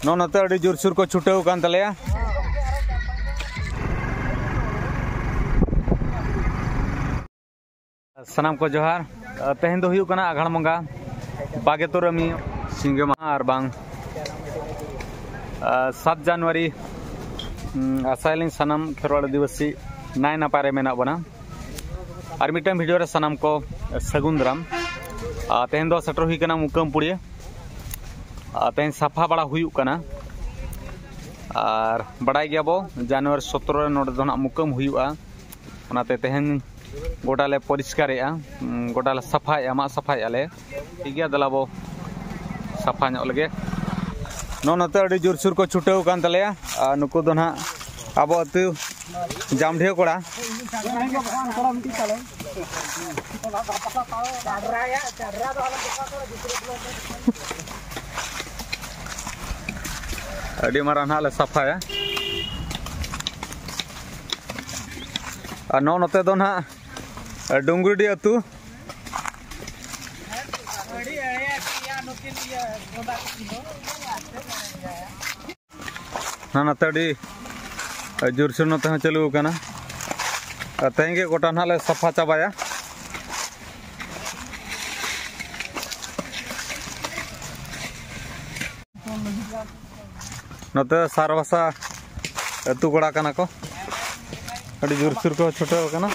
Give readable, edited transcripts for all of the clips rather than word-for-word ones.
नोते अड़ी जोरसोर को छुटेव कान तलेया सनाम को जोहार तेहन दो हुयु कना आघाड़ मंगा बागे तोरमी सिंगे माह और बांग 7 जनवरी आसाइलिंग सनाम खेरवाड़ दिवसी नाय नापारे मेना बना और मिटन वीडियो रे सनाम को सगुन दाराम तेहन दो सेटर हुई कना मुकम पुड़िया तेहन साफा बड़ा हुयु कना और बड़ाई गया बो जनवरी 17 नोडे दो ना मुकम हुयुआ ओनाते तेहन गोटाले परिष्कारेआ गोटाले सफाया मा सफायाले ठीक गया दला बो सफा ᱧᱚᱜ लगे नोते अड़ी जोरसोर को छुटेव कान तलेया नुकु दो ना आबो अतु जामढे कोड़ा अड़ी मारा ना ले सफाया नोते दो ना डोंगुडी अतु ना तड़ी जोरसोर नोते चलू कना तेहन के गोटा ना ले सफा चाबाया नोते सारवासा अतु कोड़ा कना को अड़ी जोरसोर को छुटेव कना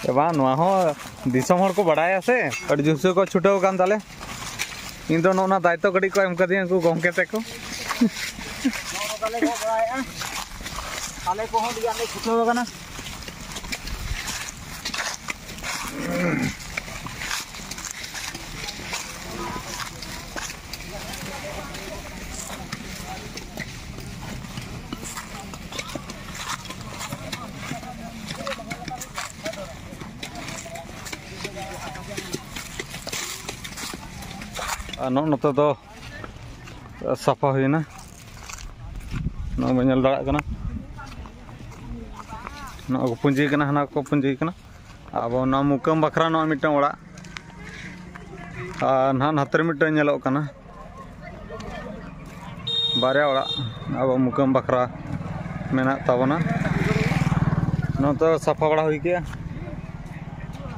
एबा नोआ हो दिसम हर को बड़ाया से अड़ी जोरसोर को छुटेव कान ताले इन दो नोना दायित्व गड़ी को एम कदिया को गंके ते को आले को हो दिया ले छुटेव कना नोते दो साफा हुईना बल दाड़ा को पुंजी हाना को पुंजी अब मुकम बखरा मिट्टन ओड़ा ना हाथर मिट्टन बारे ओड़ा अब मुकम बखरा मेना ताबना नोते साफा बड़ा हुई के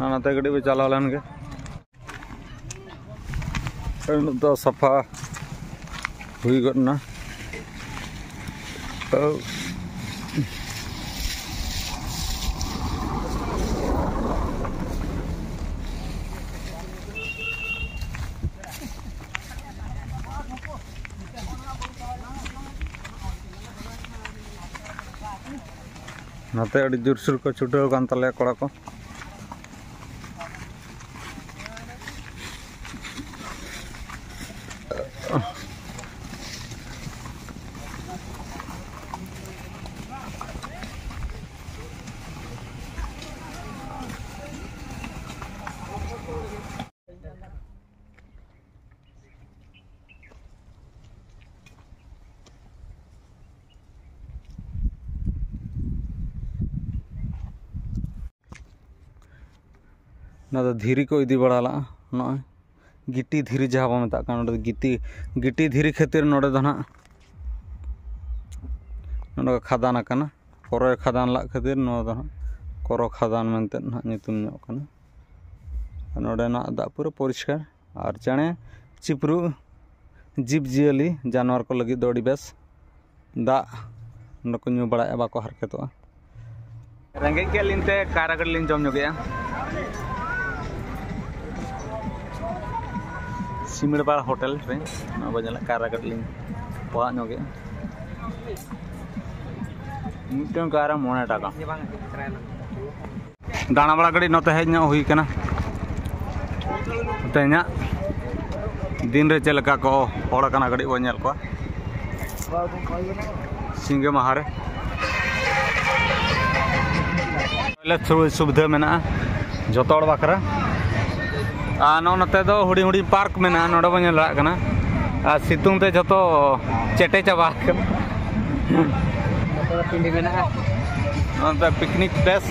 नाते गड़ी चलाव लेन के तो सफा हुई गना नाते अड़ी जोरसोर को छुटेव कान ताले कोड़ा को ना धीरी को इदी बड़ा ना गिट्टी धीरी जहाँ बो मेता गिट्टी धीरी खातिर नोडे दो ना नोडे खादान आकना कोरो खादान ला खातिर नोडे दो कोरो खादान मेनते ना नितुम ᱧᱚᱜ कना नोडे ना दा पूरा परिष्कार और चेणे चिपरू जीव जियली जानवर को लगी दो अड़ी बेस दा नको ᱧᱩ बड़ा बाको हरकतोa रेंगे के लिनते कारागड़ लिन जम ᱧᱚᱜᱮᱟ सिमड़पाड़ होटल रे बजला कारागड़ लिन पा ᱧᱚᱜᱮᱟ मिटन कारा 9 टाका दाना बड़ा गड़ी नोते हेज ᱧᱚᱜ हुई कना तेना दिन रे चलका को होड़ कना गड़ी बो नेल को सिंगे महारे सुविधा मेना जोतोड़ बाकरा नोते दो हुडी हुडी पार्क मेना नोडे बो नेल कना सितुंग ते जतो चेटे चाबा पिंडी मेना नोते पिकनिक प्लेस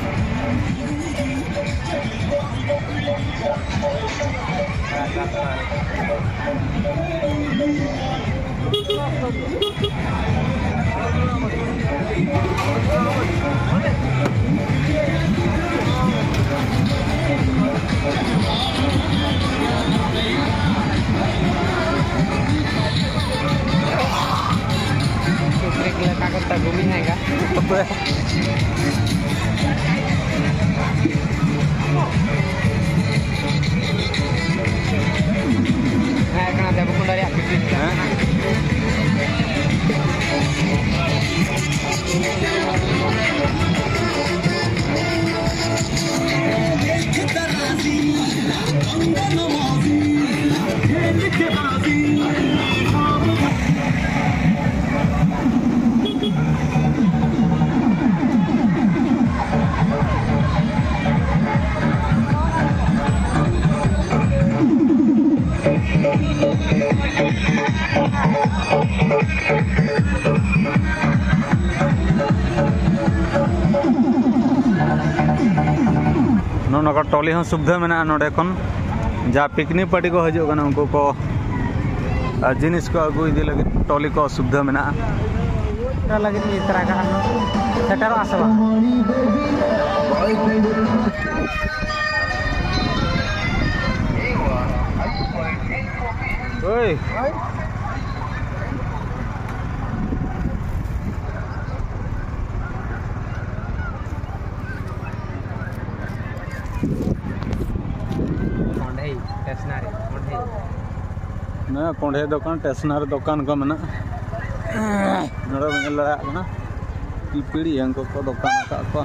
घूमी है क्या? karena ada buku dari aktivitas. नोका टॉली हो सुविधा में नोडे खन जहाँ पिकनिक पार्टी को हजू उनको को जिनिस को अगू इदी लगे टॉली को सुविधा में लगे सेटर आसवा ना कोंढे दुकान स्टेशनरी दुकान को मना नोड़े लड़ा पीढ़ी को दुकान को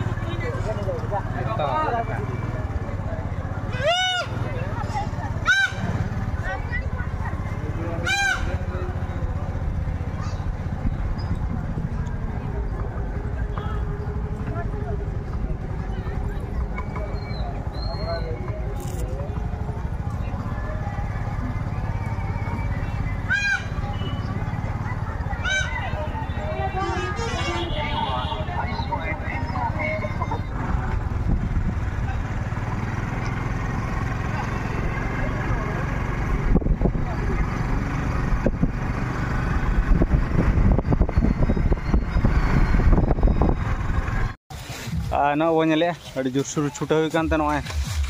ना वो अड़ी जोरसोर छूटा हुई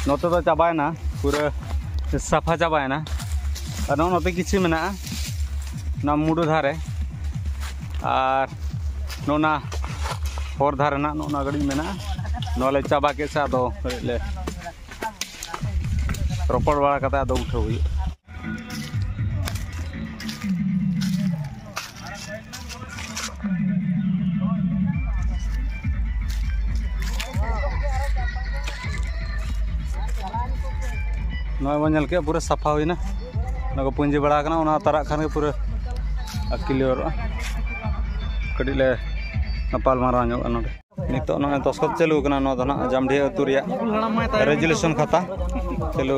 नोते तो चाबाना पूरा साफा चाबाना नोते किसी में ना मुडू धारे और नोना हर धारे ना नोना गड़ी में नोले चाबा के से अदो ले रोपड़ बड़ा कता अदो उठो हुई नॉय के पूरा साफा हुई ना को पुंजी बड़ा तारा खान के पूरा क्लियर कड़ीले नपाल मारा नित दस्खत चालू जामढी अतु रेजुलेशन खाता चालू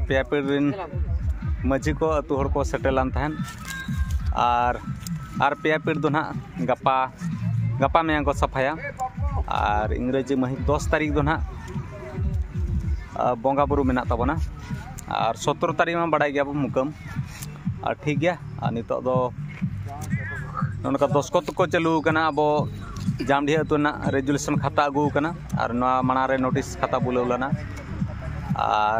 पे पीढ़ी माझी को अतु हड़ को सेटेलान तहन और पे पीढ़ दो ना गपा गपा में को सफाया और इंग्रेजी महित 10 तारीख दो ना बंगा बुरु में तबना और 17 तारीख में बड़ा गया मुकम और ठीक गया नित नोका दस्खत को चालू अब जामढी अतु रेजुलेशन खाता अगू और मारे नोटिस खाता बुलावलना और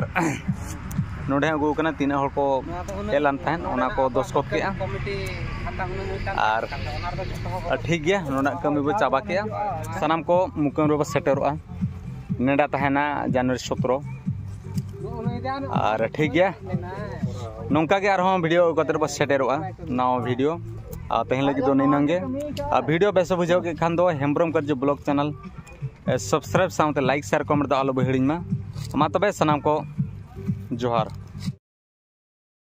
नोडे अगू तीन हड़ को हेलान तहन को दस्खत के और ठीक गया नोना कमी बो चाबा के सानाम को मुकम रे सेटेरोआ नेडा तहना जनवरी 17 और ठीक गया नौका के वीडियो कतर सेटेरोआ नवा वीडियो तेहन लगे तो नंगे वीडियो बेस बुझे के खान दो हेम्ब्रम कर जो ब्लॉग चैनल सब्सक्राइब साथ लाइक शेयर कमेंट दो आलो बहिड़ी मा तबे सनाम को जोहार।